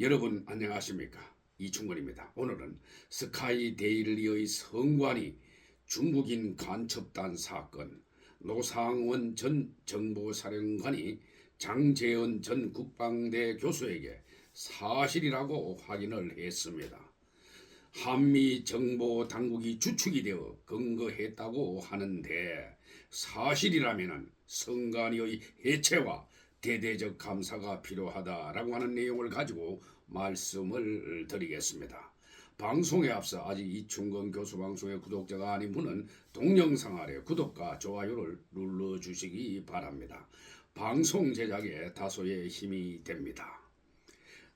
여러분 안녕하십니까? 이충건입니다. 오늘은 스카이데일리의 성관이 중국인 간첩단 사건, 노상원 전 정보사령관이 장제은 전 국방대 교수에게 사실이라고 확인을 했습니다. 한미 정보 당국이 주축이 되어 근거했다고 하는데 사실이라면 성관이의 해체와 대대적 감사가 필요하다라고 하는 내용을 가지고 말씀을 드리겠습니다. 방송에 앞서 아직 이충건 교수 방송의 구독자가 아닌 분은 동영상 아래 구독과 좋아요를 눌러주시기 바랍니다. 방송 제작에 다소의 힘이 됩니다.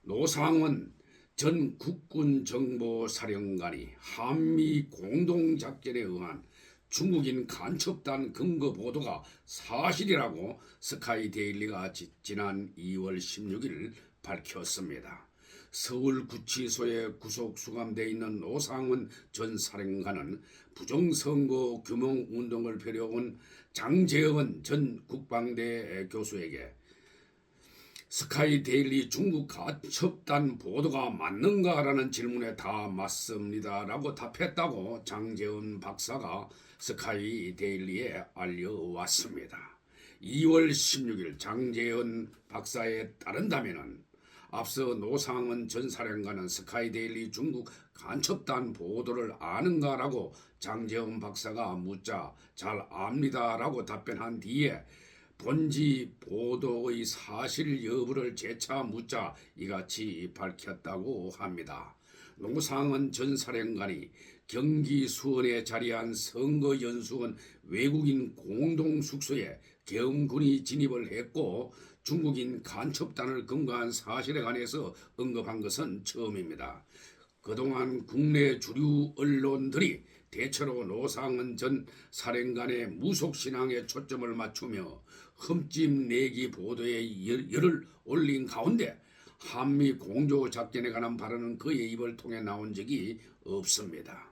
노상원 전 국군정보사령관이 한미 공동작전에 의한 중국인 간첩단 근거 보도가 사실이라고 스카이데일리가 지난 2월 16일 밝혔습니다. 서울구치소에 구속 수감돼 있는 노상원 전 사령관은 부정선거 규명운동을 펼쳐온 장제은 전 국방대 교수에게 스카이데일리 중국 간첩단 보도가 맞는가라는 질문에 다 맞습니다라고 답했다고 장제은 박사가 스카이데일리에 알려왔습니다. 2월 16일 장제은 박사에 따른다면 앞서 노상원 전 사령관은 스카이데일리 중국 간첩단 보도를 아는가라고 장제은 박사가 묻자 잘 압니다라고 답변한 뒤에 본지 보도의 사실 여부를 재차 묻자 이같이 밝혔다고 합니다. 노상원 전 사령관이 경기 수원에 자리한 선거연수원 외국인 공동숙소에 계엄군이 진입을 했고 중국인 간첩단을 근거한 사실에 관해서 언급한 것은 처음입니다. 그동안 국내 주류 언론들이 대체로 노상원 전 사령관의 무속신앙에 초점을 맞추며 흠집내기 보도에 열을 올린 가운데 한미 공조작전에 관한 발언은 그의 입을 통해 나온 적이 없습니다.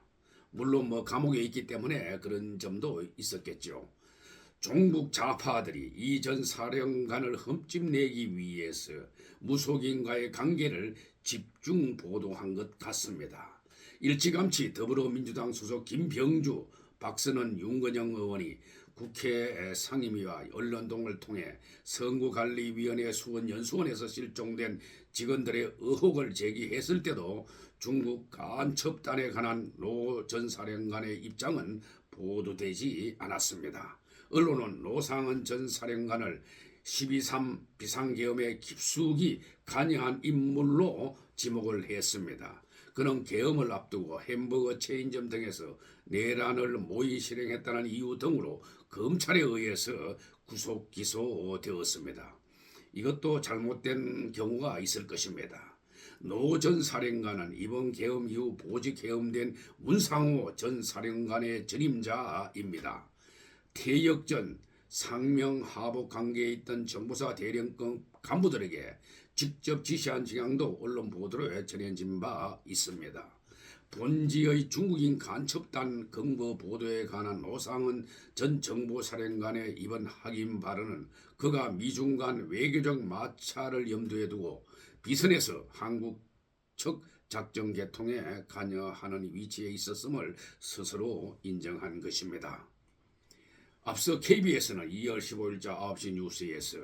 물론 감옥에 있기 때문에 그런 점도 있었겠죠. 종북 좌파들이 이 전 사령관을 흠집내기 위해서 무속인과의 관계를 집중 보도한 것 같습니다. 일찌감치 더불어민주당 소속 김병주, 박선원, 윤건영 의원이 국회 상임위와 언론동을 통해 선거관리위원회 수원연수원에서 실종된 직원들의 의혹을 제기했을 때도 중국 간첩단에 관한 노 전 사령관의 입장은 보도되지 않았습니다. 언론은 노상원 전 사령관을 12.3 비상계엄에 깊숙이 관여한 인물로 지목을 했습니다. 그는 계엄을 앞두고 햄버거 체인점 등에서 내란을 모의 실행했다는 이유 등으로 검찰에 의해서 구속 기소되었습니다. 이것도 잘못된 경우가 있을 것입니다. 노 전 사령관은 이번 계엄 이후 보직 해임된 문상호 전 사령관의 전임자입니다. 퇴역 전 상명 하복 관계에 있던 정보사 대령급 간부들에게 직접 지시한 정황도 언론 보도로 전해진 바 있습니다. 본지의 중국인 간첩단 근거 보도에 관한 노상원 전 정보사령관의 이번 확인 발언은 그가 미중 간 외교적 마찰을 염두에 두고 비선에서 한국 측 작전 개통에 관여하는 위치에 있었음을 스스로 인정한 것입니다. 앞서 KBS는 2월 15일자 9시 뉴스에서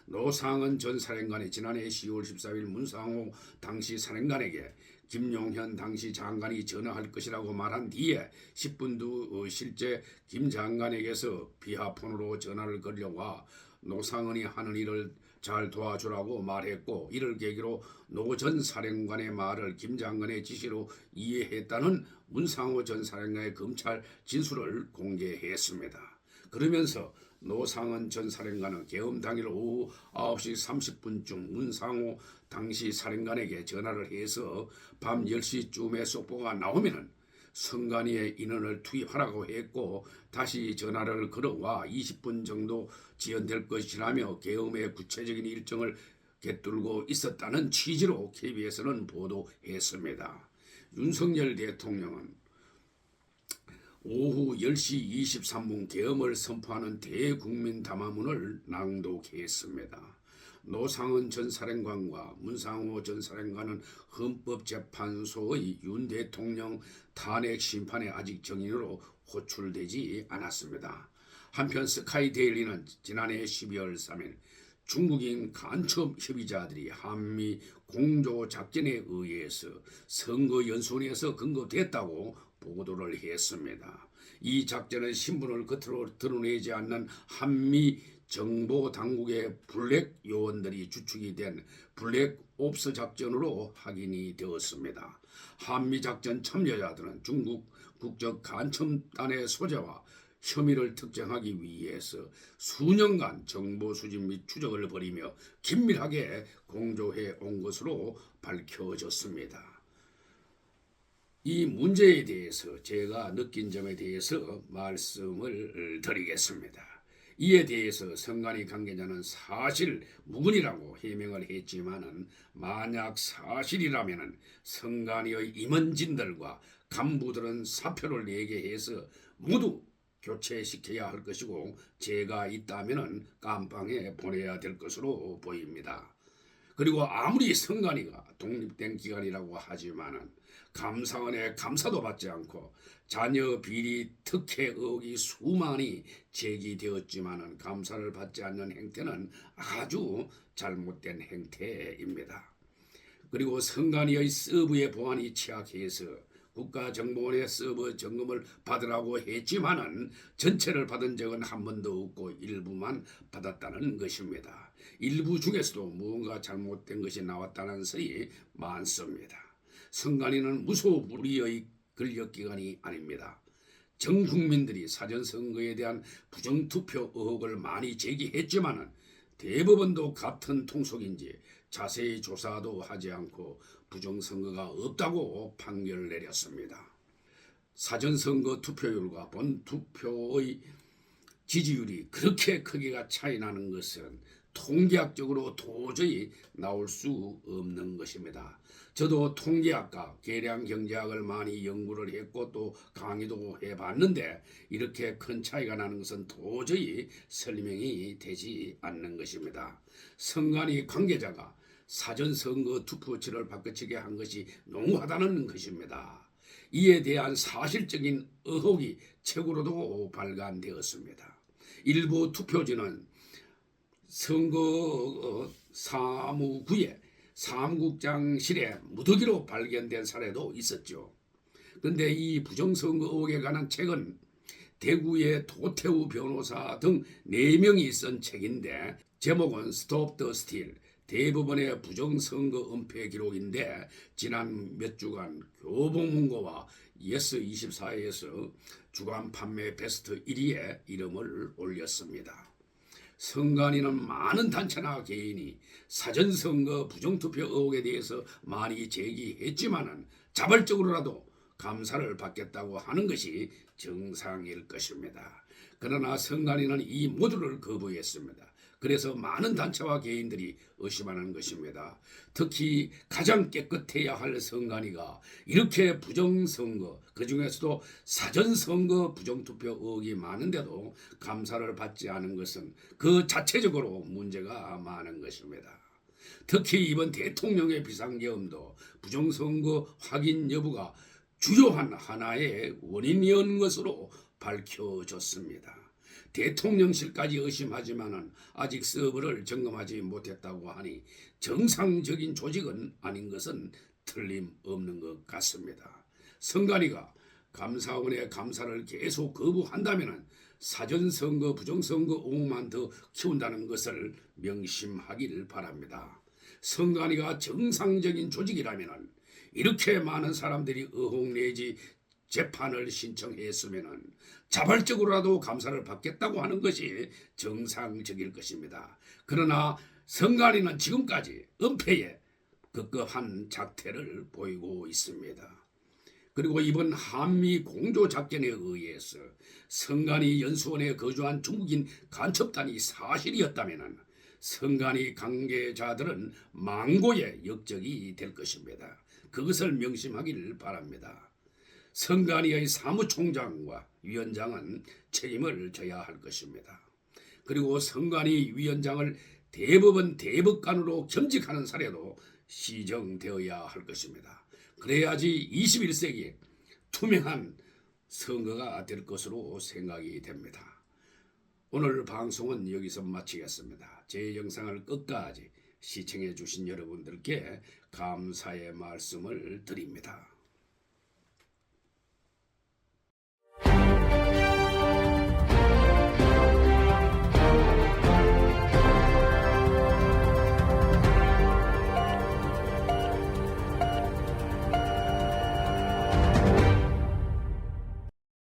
노상원 전 사령관이 지난해 10월 14일 문상호 당시 사령관에게 김용현 당시 장관이 전화할 것이라고 말한 뒤에 10분 후 실제 김 장관에게서 비하폰으로 전화를 걸려와 노상원이 하는 일을 잘 도와주라고 말했고 이를 계기로 노 전 사령관의 말을 김 장관의 지시로 이해했다는 문상호 전 사령관의 검찰 진술을 공개했습니다. 그러면서 노상원 전 사령관은 계엄 당일 오후 9시 30분쯤 문상호 당시 사령관에게 전화를 해서 밤 10시쯤에 속보가 나오면 선관위에 인원을 투입하라고 했고 다시 전화를 걸어와 20분 정도 지연될 것이라며 계엄의 구체적인 일정을 꿰뚫고 있었다는 취지로 KBS는 보도했습니다. 윤석열 대통령은 오후 10시 23분 계엄을 선포하는 대국민 담화문을 낭독했습니다. 노상은 전 사령관과 문상호 전 사령관은 헌법재판소의 윤 대통령 탄핵 심판에 아직 정인으로 호출되지 않았습니다. 한편 스카이데일리는 지난해 12월 3일 중국인 간첩 협의자들이 한미 공조작전에 의해서 선거연수원에서 근거됐다고 보도를 했습니다. 이 작전은 신분을 겉으로 드러내지 않는 한미 정보당국의 블랙 요원들이 주축이 된 블랙옵스 작전으로 확인이 되었습니다. 한미작전 참여자들은 중국 국적 간첩단의 소재와 혐의를 특정하기 위해서 수년간 정보 수집 및 추적을 벌이며 긴밀하게 공조해 온 것으로 밝혀졌습니다. 이 문제에 대해서 제가 느낀 점에 대해서 말씀을 드리겠습니다. 이에 대해서 선관위 관계자는 사실 무근이라고 해명을 했지만은 만약 사실이라면은 선관위의 임원진들과 간부들은 사표를 내게 해서 모두 교체시켜야 할 것이고 제가 있다면은 감방에 보내야 될 것으로 보입니다. 그리고 아무리 선관위가 독립된 기관이라고 하지만은 감사원의 감사도 받지 않고 자녀 비리 특혜 의혹이 수많이 제기되었지만은 감사를 받지 않는 행태는 아주 잘못된 행태입니다. 그리고 선관위의 서버의 보안이 취약해서 국가정보원의 서버 점검을 받으라고 했지만은 전체를 받은 적은 한 번도 없고 일부만 받았다는 것입니다. 일부 중에서도 무언가 잘못된 것이 나왔다는 설이 많습니다. 선관위는 무소불위의 권력기관이 아닙니다. 전 국민들이 사전선거에 대한 부정투표 의혹을 많이 제기했지만은 대법원도 같은 통속인지 자세히 조사도 하지 않고 부정선거가 없다고 판결을 내렸습니다. 사전선거 투표율과 본투표의 지지율이 그렇게 크기가 차이 나는 것은 통계학적으로 도저히 나올 수 없는 것입니다. 저도 통계학과 계량경제학을 많이 연구를 했고 또 강의도 해봤는데 이렇게 큰 차이가 나는 것은 도저히 설명이 되지 않는 것입니다. 선관위 관계자가 사전선거 투표지를 바꿔치게 한 것이 농후하다는 것입니다. 이에 대한 사실적인 의혹이 최고로도 발간되었습니다. 일부 투표지는 선거 사무구에 사무국장실에 무더기로 발견된 사례도 있었죠. 그런데 이 부정선거 의혹에 관한 책은 대구의 도태우 변호사 등 4명이 쓴 책인데 제목은 Stop the Steal, 대법원의 부정선거 은폐 기록인데 지난 몇 주간 교보문고와 예스24에서 주간 판매 베스트 1위에 이름을 올렸습니다. 선관위는 많은 단체나 개인이 사전선거 부정투표 의혹에 대해서 많이 제기했지만은 자발적으로라도 감사를 받겠다고 하는 것이 정상일 것입니다. 그러나 선관위는 이 모두를 거부했습니다. 그래서 많은 단체와 개인들이 의심하는 것입니다. 특히 가장 깨끗해야 할 선관위가 이렇게 부정선거, 그중에서도 사전선거 부정투표 의혹이 많은데도 감사를 받지 않은 것은 그 자체적으로 문제가 많은 것입니다. 특히 이번 대통령의 비상계엄도 부정선거 확인 여부가 주요한 하나의 원인이었는 것으로 밝혀졌습니다. 대통령실까지 의심하지만은 아직 서버를 점검하지 못했다고 하니 정상적인 조직은 아닌 것은 틀림없는 것 같습니다. 선관위가 감사원의 감사를 계속 거부한다면은 사전선거 부정선거 의혹만 더 키운다는 것을 명심하길 바랍니다. 선관위가 정상적인 조직이라면은 이렇게 많은 사람들이 의혹 내지 재판을 신청했으면 자발적으로라도 감사를 받겠다고 하는 것이 정상적일 것입니다. 그러나 선관위는 지금까지 은폐에 급급한 작태를 보이고 있습니다. 그리고 이번 한미 공조작전에 의해서 선관위 연수원에 거주한 중국인 간첩단이 사실이었다면 선관위 관계자들은 망고의 역적이 될 것입니다. 그것을 명심하기를 바랍니다. 선관위의 사무총장과 위원장은 책임을 져야 할 것입니다. 그리고 선관위 위원장을 대법원 대법관으로 겸직하는 사례도 시정되어야 할 것입니다. 그래야지 21세기 투명한 선거가 될 것으로 생각이 됩니다. 오늘 방송은 여기서 마치겠습니다. 제 영상을 끝까지 시청해 주신 여러분들께 감사의 말씀을 드립니다.